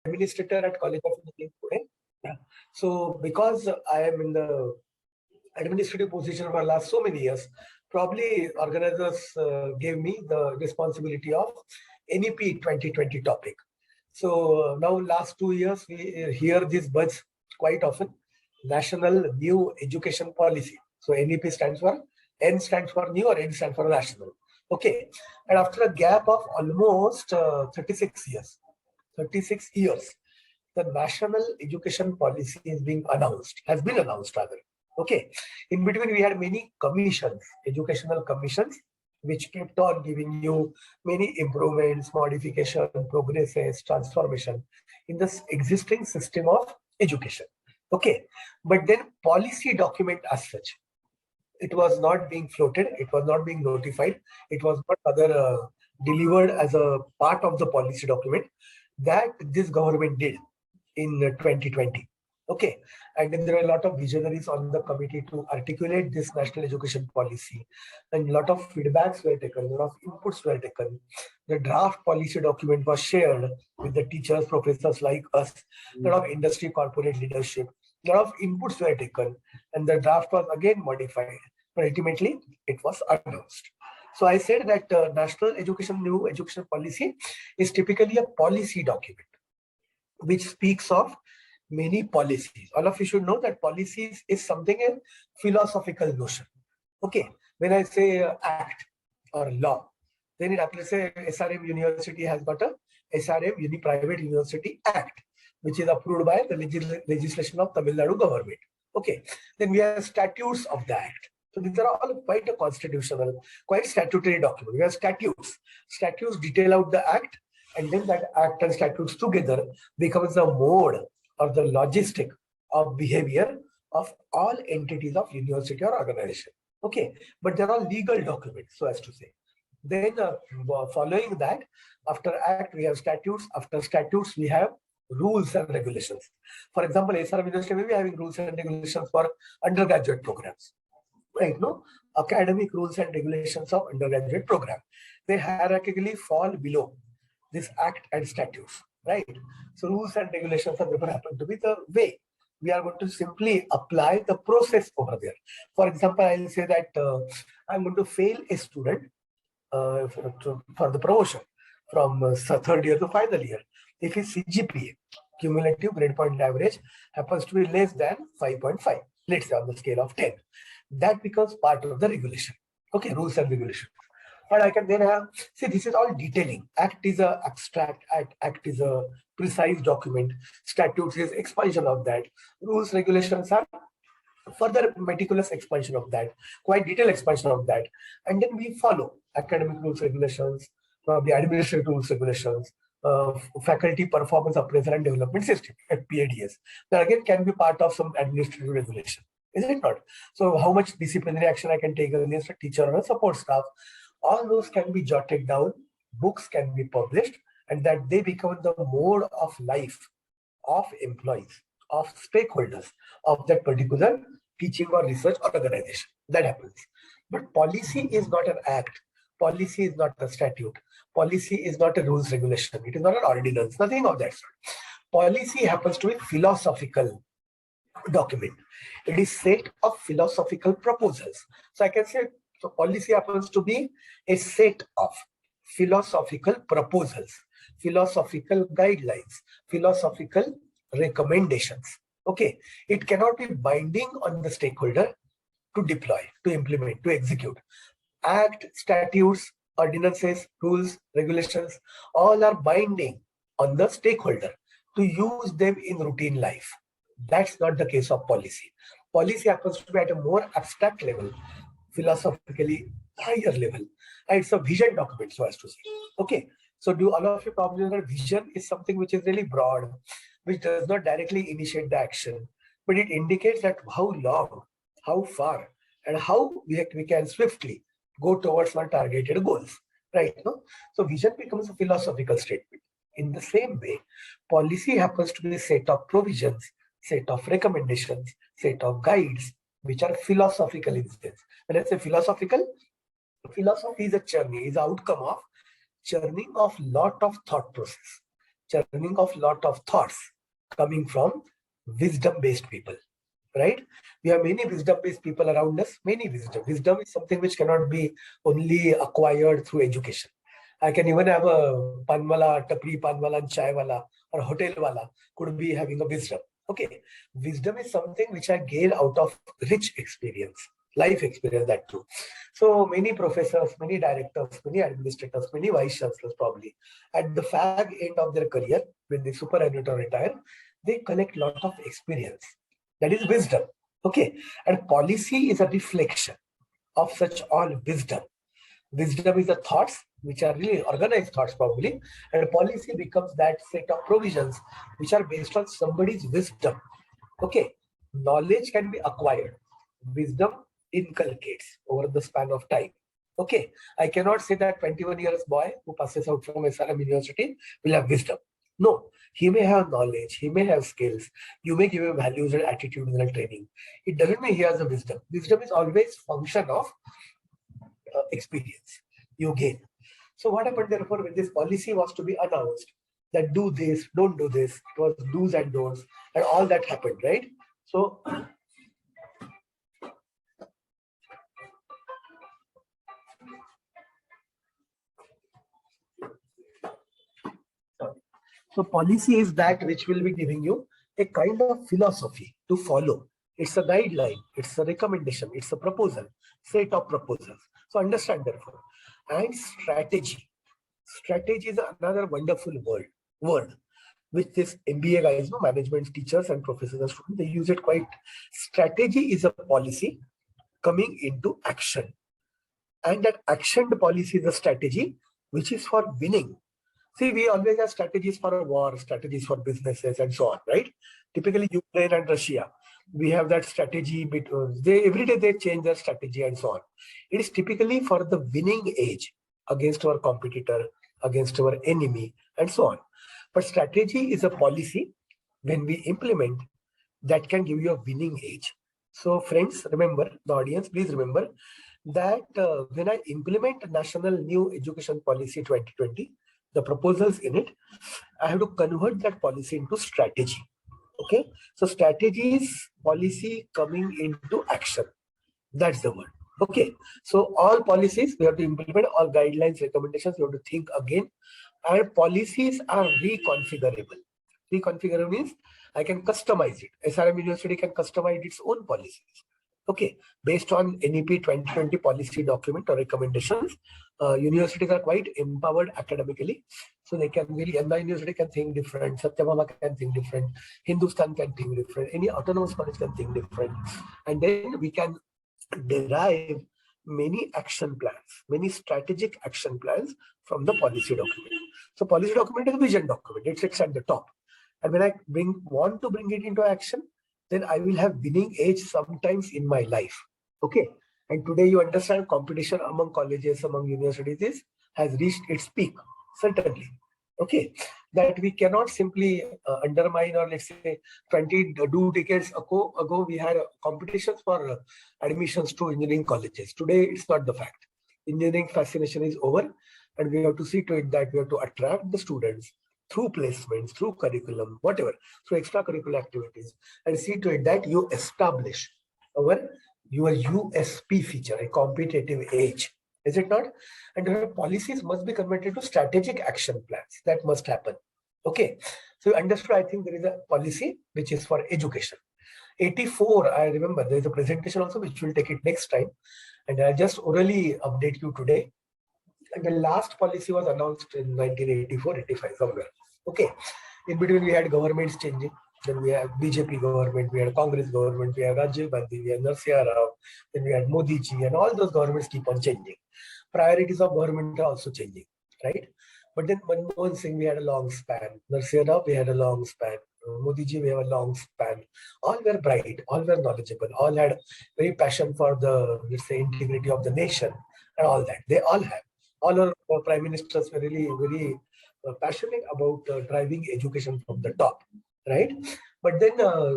administrator at College of Engineering, Pune. Yeah. So because I am in the administrative position for last so many years, probably organizers gave me the responsibility of NEP 2020 topic. So now last 2 years, we hear this buzz quite often, National New Education Policy. So NEP stands for, N stands for new or N stands for national. Okay. And after a gap of almost 36 years, the National Education Policy is being announced, has been announced rather. Okay. In between, we had many commissions, educational commissions, which kept on giving you many improvements, modification, progresses, transformation in this existing system of education. Okay. But then policy document as such, it was not being floated, it was not being notified, it was not other delivered as a part of the policy document that this government did in 2020. Okay, and then there were a lot of visionaries on the committee to articulate this national education policy, and a lot of feedbacks were taken, a lot of inputs were taken. The draft policy document was shared with the teachers, professors like us, a lot of industry, corporate leadership, a lot of inputs were taken, and the draft was again modified, but ultimately it was announced. So I said that National Education New Education Policy is typically a policy document which speaks of many policies. All of you should know that policies is something a philosophical notion. Okay, when I say act or law, then it applies. Say SRM University has got a SRM Private University Act, which is approved by the legislation of Tamil Nadu government. Okay, then we have statutes of the act. So these are all quite a constitutional, quite statutory document. We have statutes. Statutes detail out the act, and then that act and statutes together becomes the mode or the logistic of behavior of all entities of university or organization. Okay, but they're all legal documents, so as to say. Then following that, after act, we have statutes. After statutes, we have rules and regulations. For example, SRM University may be having rules and regulations for undergraduate programs. Right, no? Academic rules and regulations of undergraduate program. They hierarchically fall below this act and statutes, right? So rules and regulations are never happen to be the way. We are going to simply apply the process over there. For example, I'll say that I'm going to fail a student for the promotion from third year to final year. If his CGPA, cumulative grade point average, happens to be less than 5.5, let's say on the scale of 10, that becomes part of the regulation. Okay, rules and regulations. But I can then have, see, this is all detailing. Act is a abstract, act is a precise document. Statutes is expansion of that. Rules, regulations are further meticulous expansion of that, quite detailed expansion of that. And then we follow academic rules, regulations, the administrative rules, regulations, faculty performance appraisal and development system, FPADS. That again can be part of some administrative regulation, is it not? So how much disciplinary action I can take against a teacher or a support staff, all those can be jotted down, books can be published, and that they become the mode of life of employees, of stakeholders of that particular teaching or research organization. That happens. But policy is not an act. Policy is not a statute. Policy is not a rules regulation. It is not an ordinance, nothing of that sort. Policy happens to be philosophical document. It is set of philosophical proposals. So I can say, so policy happens to be a set of philosophical proposals, philosophical guidelines, philosophical recommendations. Okay, it cannot be binding on the stakeholder to deploy, to implement, to execute. Act, statutes, ordinances, rules, regulations, all are binding on the stakeholder to use them in routine life. That's not the case of policy. Policy happens to be at a more abstract level, philosophically higher level. And it's a vision document, so as to say. Okay, so do all of you probably know that vision is something which is really broad, which does not directly initiate the action, but it indicates that how long, how far, and how we can swiftly go towards our targeted goals, right? No? So vision becomes a philosophical statement. In the same way, policy happens to be a set of provisions, set of recommendations, set of guides, which are philosophical in sense. When I say philosophical, philosophy is a journey, is the outcome of churning of lot of thought process, churning of lot of thoughts coming from wisdom-based people, right? We have many wisdom-based people around us, many wisdom. Wisdom is something which cannot be only acquired through education. I can even have a panwala, tapri panwala, and chaiwala, or hotel wala could be having a wisdom. Okay, wisdom is something which I gain out of rich experience, life experience, that too. So many professors, many directors, many administrators, many vice chancellors probably at the fag end of their career, when they superannuate or retire, they collect lot of experience. That is wisdom. Okay, and policy is a reflection of such all wisdom. Wisdom is the thoughts, which are really organized thoughts probably, and policy becomes that set of provisions which are based on somebody's wisdom. Okay, knowledge can be acquired. Wisdom inculcates over the span of time. Okay, I cannot say that 21 years boy who passes out from SRM University will have wisdom. No, he may have knowledge, he may have skills. You may give him values and attitudinal training. It doesn't mean he has a wisdom. Wisdom is always function of experience you gain. So what happened therefore when this policy was to be announced, that do this, don't do this, it was do's and don'ts, and all that happened, right? So policy is that which will be giving you a kind of philosophy to follow. It's a guideline, it's a recommendation, it's a proposal, set of proposals. So understand therefore. And strategy. Strategy is another wonderful word which this MBA guys, management teachers and professors and students, they use it quite. Strategy is a policy coming into action. And that actioned policy is a strategy which is for winning. See, we always have strategies for a war, strategies for businesses, and so on, right? Typically, Ukraine and Russia, we have that strategy. Every day they change their strategy and so on. It is typically for the winning age against our competitor, against our enemy, and so on. But strategy is a policy when we implement that can give you a winning age. So, friends, remember, the audience, please remember that when I implement National New Education Policy 2020, the proposals in it, I have to convert that policy into strategy. Okay, so strategy is policy coming into action. That's the word. Okay, so all policies we have to implement, all guidelines, recommendations, we have to think again, and policies are reconfigurable. Reconfigurable means I can customize it. SRM University can customize its own policies. Okay, based on NEP 2020 policy document or recommendations, universities are quite empowered academically. So they can really, and the university can think different, Satyabama can think different, Hindustan can think different, any autonomous college can think different. And then we can derive many action plans, many strategic action plans from the policy document. So policy document is a vision document, it sits at the top. And when I want to bring it into action, then I will have winning age sometimes in my life. Okay. And today you understand competition among colleges, among universities has reached its peak, certainly. Okay. That we cannot simply undermine, or let's say 22 decades ago we had competitions for admissions to engineering colleges. Today it's not the fact. Engineering fascination is over, and we have to see to it that we have to attract the students through placements, through curriculum, whatever, through extracurricular activities, and see to it that you establish your USP feature, a competitive edge. Is it not? And your policies must be converted to strategic action plans. That must happen. Okay. So you understood, I think there is a policy which is for education. 84, I remember there is a presentation also which will take it next time. And I'll just orally update you today. And the last policy was announced in 1984, 85, somewhere. Okay. In between, we had governments changing. Then we had BJP government, we had Congress government, we had Rajiv Gandhi, we had Narsimha Rao, then we had Modi ji, and all those governments keep on changing. Priorities of government are also changing, right? But then Manmohan Singh, we had a long span. Narsimha Rao, we had a long span. Modi ji, we have a long span. All were bright, all were knowledgeable, all had very passion for the, let's say, integrity of the nation and all that. They all have. All our prime ministers were really very passionate about driving education from the top, right? But then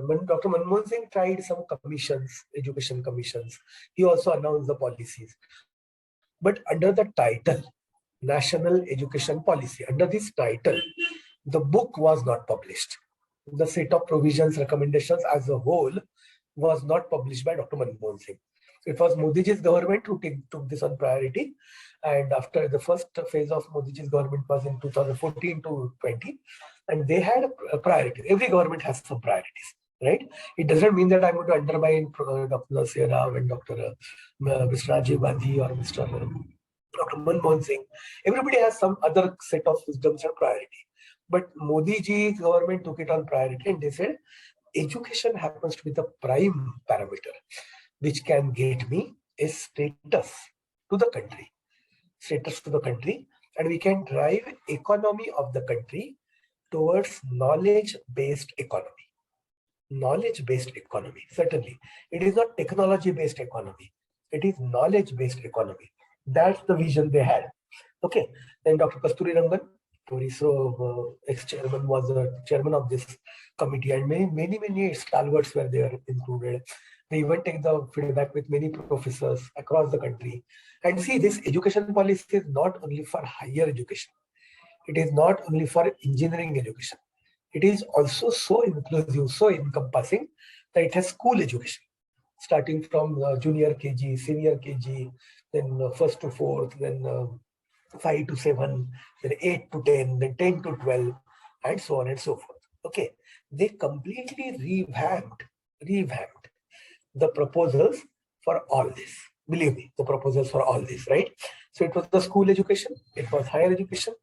when Dr. Manmohan Singh tried some commissions, education commissions, he also announced the policies. But under the title, National Education Policy, under this title, The book was not published. The set of provisions, recommendations as a whole was not published by Dr. Manmohan Singh. It was Modi's government who took this on priority. And after the first phase of Modi's government was in 2014 to 20, and they had a priority. Every government has some priorities, right? It doesn't mean that I'm going to undermine Dr. Nasir Rao and Mr. Rajiv Gandhi or Dr. Manmohan Singh. Everybody has some other set of wisdoms and priority. But Modi ji's government took it on priority and they said, education happens to be the prime parameter which can get me a status to the country. Status to the country, and we can drive economy of the country towards knowledge-based economy. Knowledge-based economy, certainly. It is not technology-based economy. It is knowledge-based economy. That's the vision they had. Okay. Then Dr. Kasturi Rangan, ex-chairman, was the chairman of this committee, and many stalwarts were there included. They even take the feedback with many professors across the country. And see, this education policy is not only for higher education. It is not only for engineering education. It is also so inclusive, so encompassing that it has school education, starting from junior KG, senior KG, then first to fourth, then 5 to 7, then 8 to 10, then 10 to 12, and so on and so forth. Okay, they completely revamped the proposals for all this. Believe me, the proposals for all this, right? So it was the school education, it was higher education,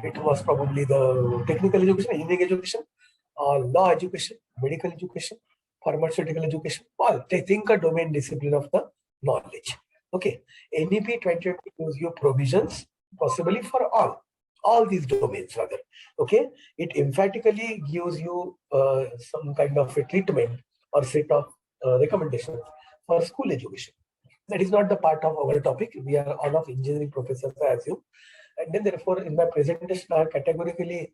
it was probably the technical education, engineering education, law education, medical education, pharmaceutical education, all. They think a domain discipline of the knowledge. Okay, NEP 2020 gives you provisions possibly for all these domains rather. Okay, it emphatically gives you some kind of a treatment or set of recommendations for school education. That is not the part of our topic. We are all of engineering professors, I assume. And then therefore, in my presentation, I have categorically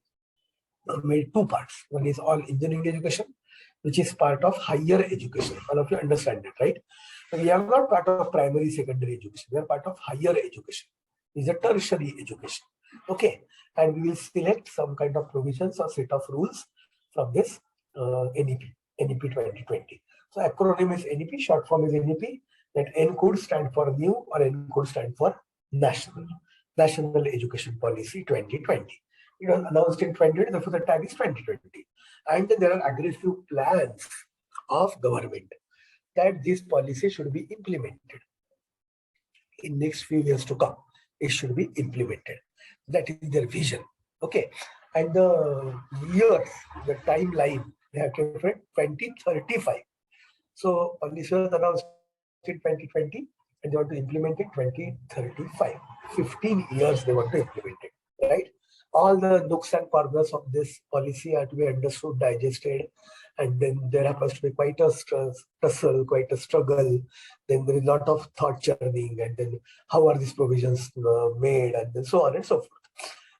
made two parts. One is all engineering education, which is part of higher education. All of you understand it, right? So we are not part of primary, secondary education. We are part of higher education. It's a tertiary education. Okay. And we will select some kind of provisions or set of rules from this NEP 2020. So acronym is NEP, short form is NEP. That N could stand for new or N could stand for national education policy 2020. It was announced in 2020, therefore the tag is 2020. And then there are aggressive plans of government that this policy should be implemented in next few years to come. It should be implemented. That is their vision. Okay. And the years, the timeline, they have kept it 2035. So policy was announced in 2020 and they want to implement it 2035. 15 years they want to implement it, right? All the nooks and corners of this policy are to be understood, digested, and then there happens to be quite a tussle, quite a struggle. Then there is a lot of thought churning, and then how are these provisions made, and then so on and so forth.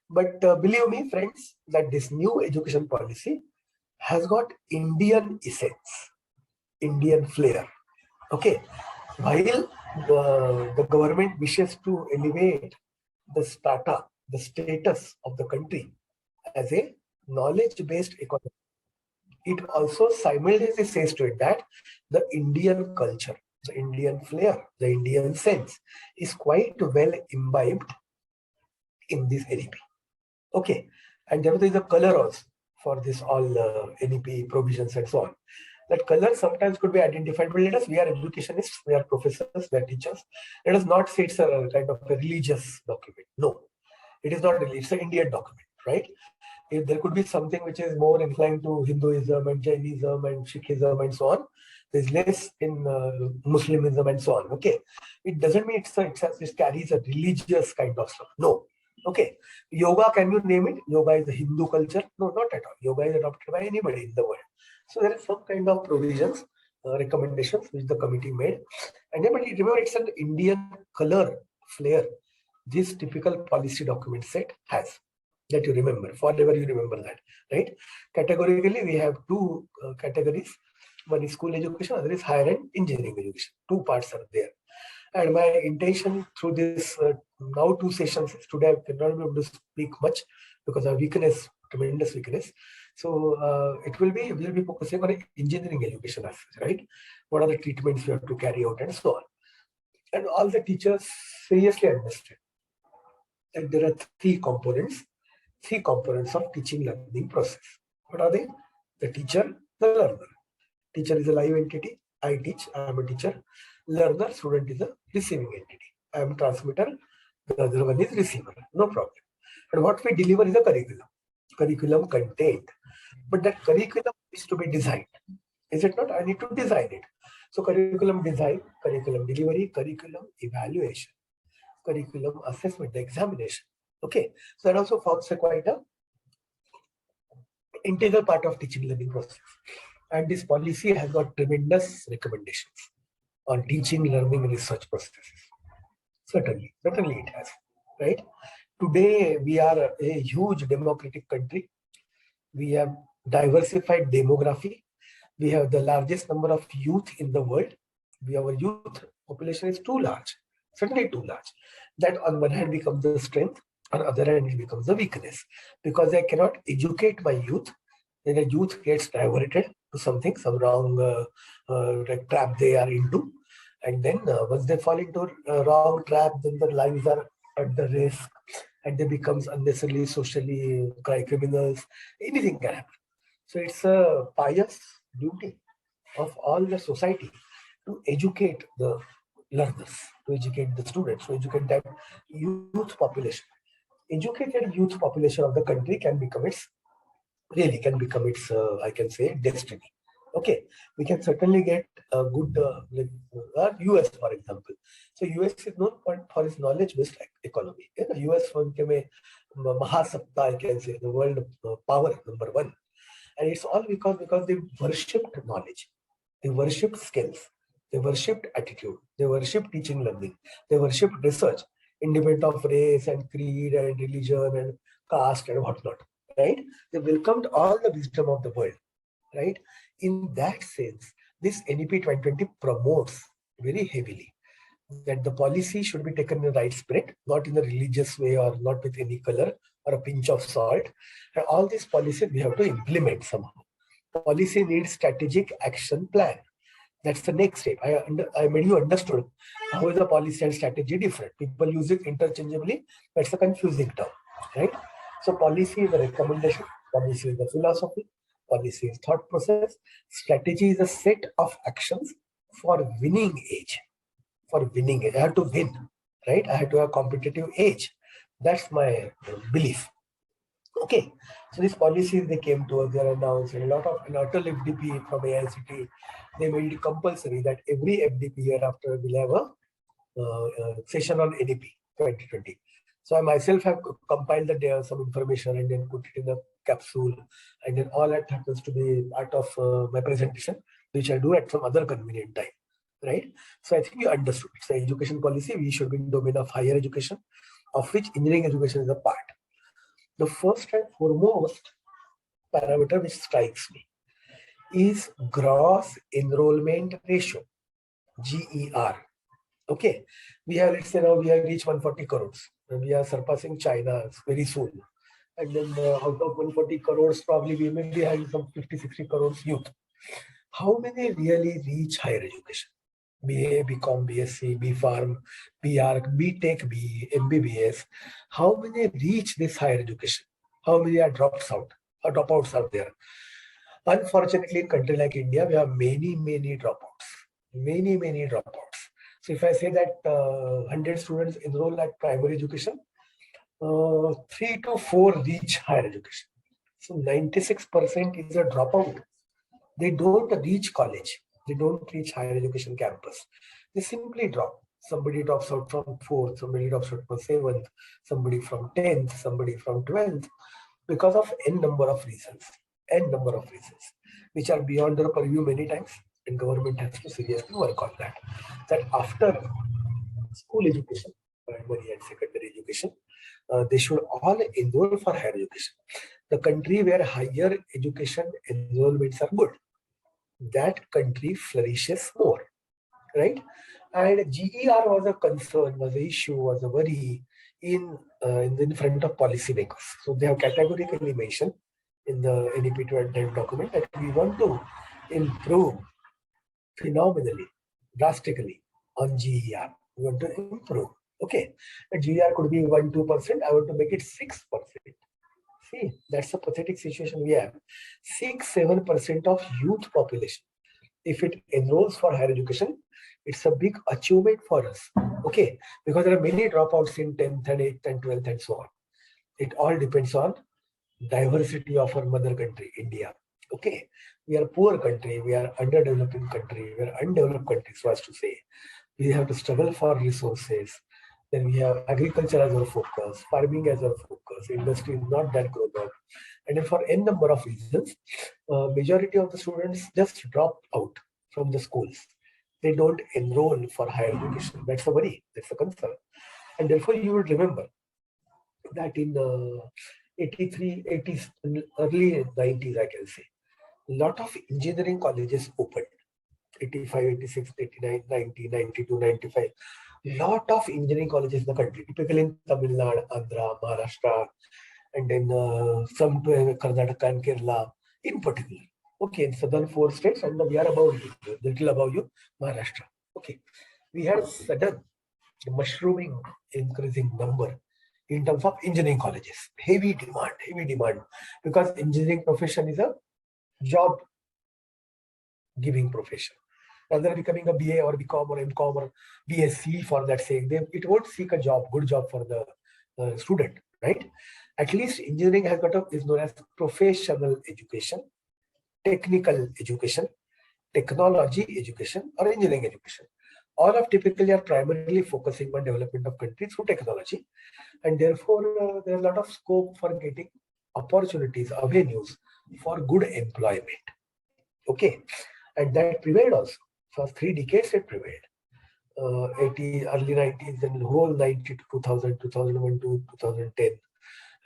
But believe me, friends, that this new education policy has got Indian essence, Indian flair. Okay, while the government wishes to elevate the status of the country as a knowledge-based economy, it also simultaneously says to it that the Indian culture, the Indian flair, the Indian sense is quite well imbibed in this NEP. Okay, and there is a color also for this all NEP provisions and so on. That color sometimes could be identified, but let us, we are educationists, we are professors, we are teachers. Let us not say it's a kind of a religious document. No, it is not religious, it's an Indian document, right? If there could be something which is more inclined to Hinduism and Jainism and Sikhism and so on, there's less in Muslimism and so on. Okay, it doesn't mean it carries a religious kind of stuff. No. Okay, yoga, can you name it? Yoga is the Hindu culture? No, not at all. Yoga is adopted by anybody in the world. So there is some kind of provisions, recommendations which the committee made. And then remember, it's an Indian color, flair. This typical policy document set has. That you remember, forever you remember that, right? Categorically, we have two categories. One is school education, other is higher and engineering education. Two parts are there. And my intention through this now 2 sessions is today I cannot be able to speak much because our weakness tremendous weakness. So we'll be focusing on engineering education as such, right? What are the treatments we have to carry out and so on. And all the teachers seriously understand that there are three components of teaching learning process. What are they? The teacher, the learner. Teacher is a live entity. I teach, I am a teacher. Learner, student is a receiving entity. I am transmitter, the other one is receiver. No problem. And what we deliver is a curriculum content. But that curriculum is to be designed. Is it not? I need to design it. So curriculum design, curriculum delivery, curriculum evaluation, curriculum assessment, the examination. Okay. So that also forms a quite a integral part of teaching learning process. And this policy has got tremendous recommendations on teaching, learning, research processes. Certainly it has, right? Today, we are a huge democratic country. We have diversified demography. We have the largest number of youth in the world. Our youth population is too large, certainly too large. That on one hand becomes the strength, on the other hand it becomes the weakness. Because I cannot educate my youth, then a youth gets diverted to something, some wrong trap they are into. And then once they fall into a wrong trap, then their lives are at the risk and they become unnecessarily socially criminals. Anything can happen. So it's a pious duty of all the society to educate the learners, to educate the students, to educate that youth population. Educated youth population of the country can become its, I can say, destiny. Okay, we can certainly get a good, US, for example. So US is known for its knowledge-based economy. Yeah, US one came Mahasapta, I can say, the world power number one. And it's all because they worshipped knowledge, they worshipped skills, they worshipped attitude, they worshipped teaching learning, they worshipped research, independent of race and creed and religion and caste and whatnot, right? They welcomed all the wisdom of the world, right? In that sense, this NEP 2020 promotes very heavily that the policy should be taken in the right spirit, not in a religious way or not with any color or a pinch of salt. And all these policies we have to implement somehow. Policy needs strategic action plan. That's the next step. I made you understood how is the policy and strategy different. People use it interchangeably. That's a confusing term, right? So policy is a recommendation. Policy is the philosophy. Policy is thought process. Strategy is a set of actions for winning age. For winning age, I have to win, right? I have to have competitive age. That's my belief. Okay, so these policies, they came to us, they are announced, and a lot of an Atal FDP from AICT, they made it compulsory that every FDP year after will have a session on NEP 2020. So I myself have compiled some information and then put it in a capsule, and then all that happens to be part of my presentation, which I do at some other convenient time, right? So I think you understood. It's an education policy. We should be in the domain of higher education, of which engineering education is a part. The first and foremost parameter which strikes me is gross enrollment ratio, GER. Okay, we have, let's say now we have reached 140 crores and we are surpassing China very soon. And then out of 140 crores, probably we may be having some 50-60 crores youth. How many really reach higher education? BA, BCom, BSc, BPharm, BArch, BTech, BE, MBBS. How many reach this higher education? How many are dropouts out there? Unfortunately, in a country like India, we have many dropouts. Many dropouts. So if I say that 100 students enroll at primary education, 3 to 4 reach higher education. So 96% is a dropout. They don't reach college. They don't reach higher education campus. They simply drop. Somebody drops out from 4th, somebody drops out from 7th, somebody from 10th, somebody from 12th, because of n number of reasons, which are beyond their purview many times, and government has to seriously work on that. That after school education, primary and secondary education, they should all enroll for higher education. The country where higher education enrollments are good, that country flourishes more, right? And GER was a concern, was an issue, was a worry in front of policymakers. So they have categorically mentioned in the NEP 12 document that we want to improve phenomenally, drastically on GER. We want to improve. Okay. And GER could be 1-2%. I want to make it 6%. See, that's a pathetic situation we have. 6-7% of youth population. If it enrolls for higher education, it's a big achievement for us. Okay. Because there are many dropouts in 10th and 8th and 12th and so on. It all depends on diversity of our mother country, India. Okay, we are a poor country, we are underdeveloping country, we are undeveloped country, so as to say. We have to struggle for resources. Then we have agriculture as our focus, farming as our focus, industry is not that grown up. And then for n number of reasons, majority of the students just drop out from the schools. They don't enroll for higher education. That's a worry, that's a concern. And therefore you will remember that in 83, 80s, early 90s, I can say, a lot of engineering colleges opened. 85, 86, 89, 90, 92, 95. Lot of engineering colleges in the country, typically in Tamil Nadu, Andhra, Maharashtra, and then some to Karnataka and Kerala in particular. Okay, in southern 4 states, and we are above you, little above you, Maharashtra. Okay, we had sudden mushrooming increasing number in terms of engineering colleges. Heavy demand, because engineering profession is a job giving profession. Rather than becoming a BA or BCom or MCom or BSc for that sake, it won't seek a job, good job for the student, right? At least engineering has got is known as professional education, technical education, technology education, or engineering education. All of typically are primarily focusing on development of country through technology, and therefore there's a lot of scope for getting opportunities, avenues for good employment. Okay, and that prevailed also. For 3 decades it prevailed. 80, early 90s and whole 90 to 2000, 2001 to 2010.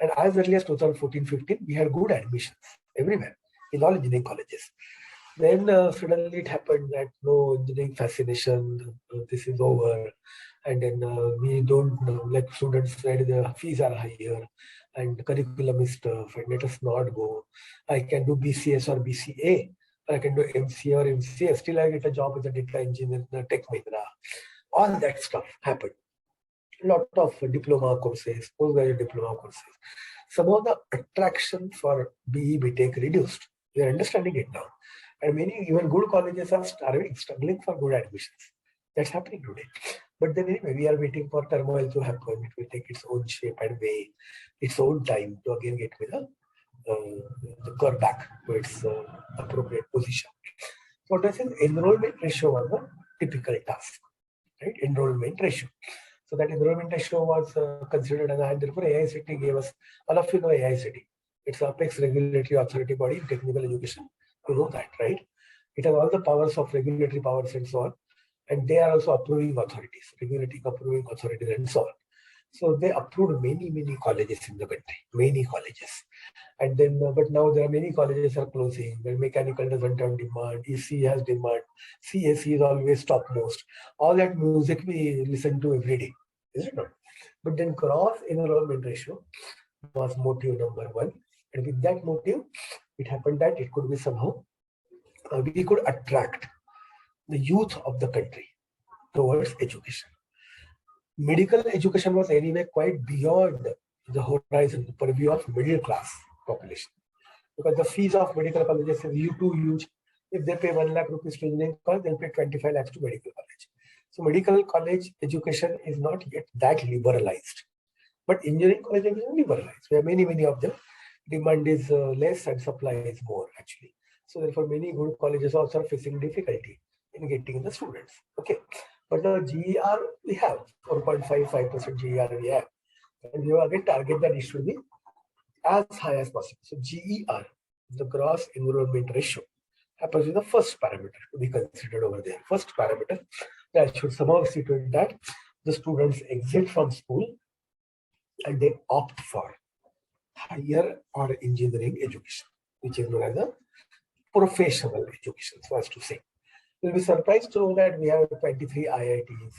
And as early as 2014-15, we had good admissions everywhere in all engineering colleges. Then suddenly it happened that no engineering fascination, this is over. And then we don't let students said the fees are higher and curriculum is tough and let us not go. I can do BCS or BCA. I can do MCA or MCA. Still I get a job as a data engineer in Tech Mahindra. All that stuff happened. A lot of diploma courses, postgraduate diploma courses. Some of the attraction for BE, BTech reduced. We are understanding it now. And many even good colleges are struggling for good admissions. That's happening today. But then anyway, we are waiting for turmoil to happen. It will take its own shape and way, its own time to again get with the curve back to its appropriate position. So this is enrollment ratio was a typical task, right? Enrollment ratio. So that enrollment ratio was considered, and therefore AICTE gave us, all of you know AICTE. It's apex regulatory authority body in technical education. You know that, right? It has all the powers of regulatory powers and so on. And they are also approving authorities, regulating approving authorities and so on. So they approved many colleges in the country, many colleges. And then, but now there are many colleges are closing. The mechanical doesn't have demand, EC has demand, CSE is always topmost. All that music we listen to every day, is it not? But then cross enrollment ratio was motive number 1. And with that motive, it happened that it could be somehow, we could attract the youth of the country towards education. Medical education was anyway quite beyond the horizon, the purview of middle class population, because the fees of medical colleges is too huge. If they pay 1 lakh rupees to engineering college, they'll pay 25 lakhs to medical college. So medical college education is not yet that liberalized, but engineering college education is liberalized. We have many of them. Demand is less and supply is more actually. So therefore many good colleges also are facing difficulty in getting the students. Okay, but the GER we have 4.55% GER we have, and we again target that it should be as high as possible. So GER, the gross enrollment ratio, happens to be the first parameter to be considered over there. First parameter that should somehow see to it that the students exit from school and they opt for higher or engineering education, which is known as a professional education, so as to say. You'll be surprised to know that we have 23 IITs,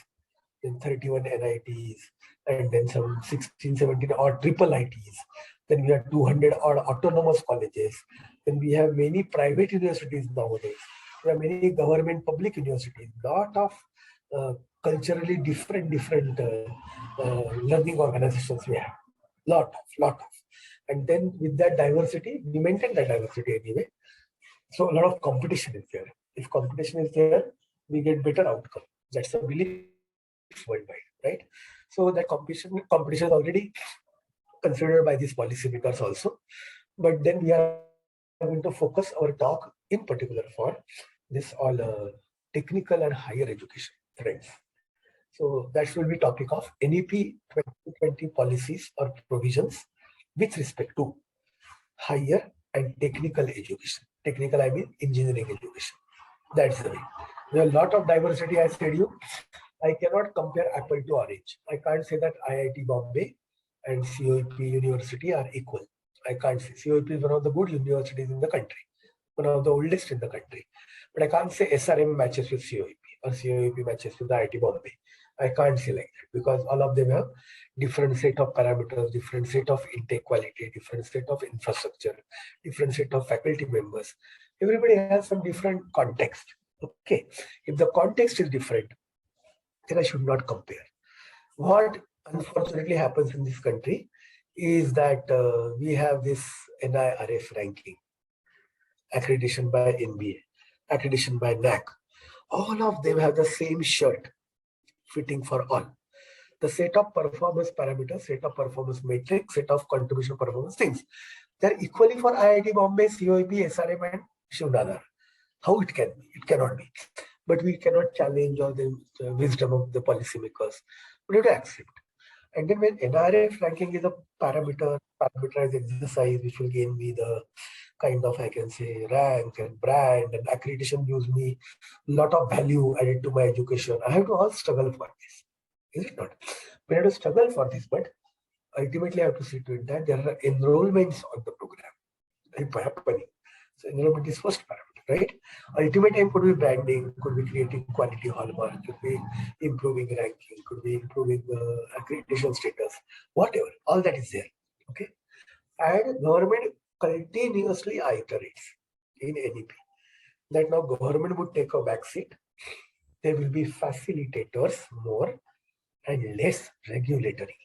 then 31 NITs, and then some 16, 17 or triple ITs. Then we have 200 odd autonomous colleges. Then we have many private universities nowadays. There are many government public universities. Lot of culturally different learning organizations we have. Lot of. And then with that diversity, we maintain that diversity anyway. So a lot of competition is there. If competition is there, we get better outcome. That's a belief worldwide, right? So that competition is already considered by these policymakers also. But then we are going to focus our talk in particular for this all technical and higher education trends. So that will be topic of NEP 2020 policies or provisions with respect to higher and technical education. Technical, I mean engineering education. That's the way. There are a lot of diversity, I said you. I cannot compare apple to orange. I can't say that IIT Bombay and COEP University are equal. I can't say. COEP is one of the good universities in the country, one of the oldest in the country. But I can't say SRM matches with COEP or COEP matches with IIT Bombay. I can't say like that because all of them have different set of parameters, different set of intake quality, different set of infrastructure, different set of faculty members. Everybody has some different context. Okay, if the context is different, then I should not compare. What unfortunately happens in this country is that we have this NIRF ranking, accreditation by NBA, accreditation by NAC. All of them have the same shirt fitting for all. The set of performance parameters, set of performance metrics, set of contribution performance things. They're equally for IIT Bombay, COEP, SRM and Shivnadar. How it can be? It cannot be. But we cannot challenge all the wisdom of the policymakers. We have to accept. And then when NRF ranking is a parameterized exercise, which will gain me the kind of, I can say, rank and brand and accreditation gives me a lot of value added to my education. I have to all struggle for this. Is it not? We have to struggle for this, but ultimately I have to see to it that there are enrollments on the program happening. So enrollment is first parameter, right? Ultimate aim could be branding, could be creating quality hallmark, could be improving ranking, could be improving accreditation status, whatever. All that is there. Okay. And government continuously iterates in NEP that now government would take a back seat. There will be facilitators more and less regulatory.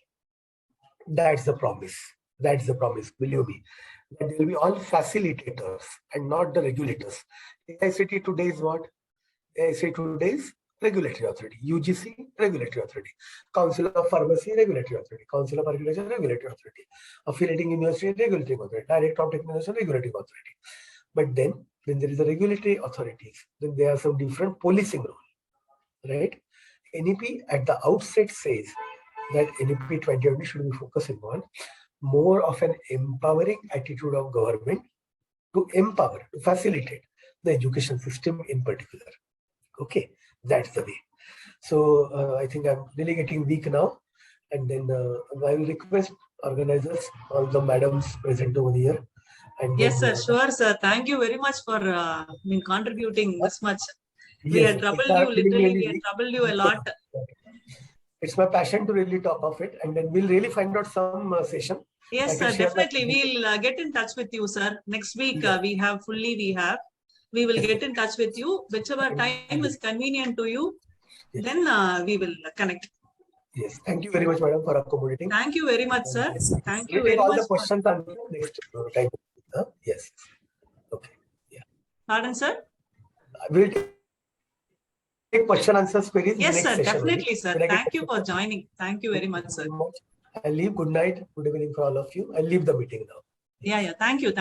That's the promise. That's the promise, believe me. That there will be all facilitators and not the regulators. AICT today is what? AICT today is regulatory authority. UGC, regulatory authority. Council of Pharmacy, regulatory authority. Council of Agriculture, regulatory authority. Affiliating university, regulatory authority. Director of Technology, regulatory authority. But then, when there is a regulatory authorities, then there are some different policing role, right? NEP at the outset says that NEP 2020 should be focusing on more of an empowering attitude of government to empower, to facilitate the education system in particular. Okay, that's the way. So I think I'm really getting weak now. And then I will request organizers, all the madams present over here. And yes, sir. Sure, sir. Thank you very much for contributing this much. Yes, we had troubled you, literally, we had troubled you a lot. It's my passion to really talk of it. And then we'll really find out some session. Yes, sir. Definitely. We'll get in touch with you, sir. Next week, we will get in touch with you. Whichever time is convenient to you, then we will connect. Yes. Thank you very much, madam, for accommodating. Thank you very much, sir. Thank you very much. All the questions are next time. Yes. Okay. Yeah. Pardon, sir? We'll take question answers queries. Yes, sir. Session Definitely, sir. Thank you for joining. Thank you very much, sir. I'll leave. Good night. Good evening for all of you. I'll leave the meeting now. Yeah. Thank you.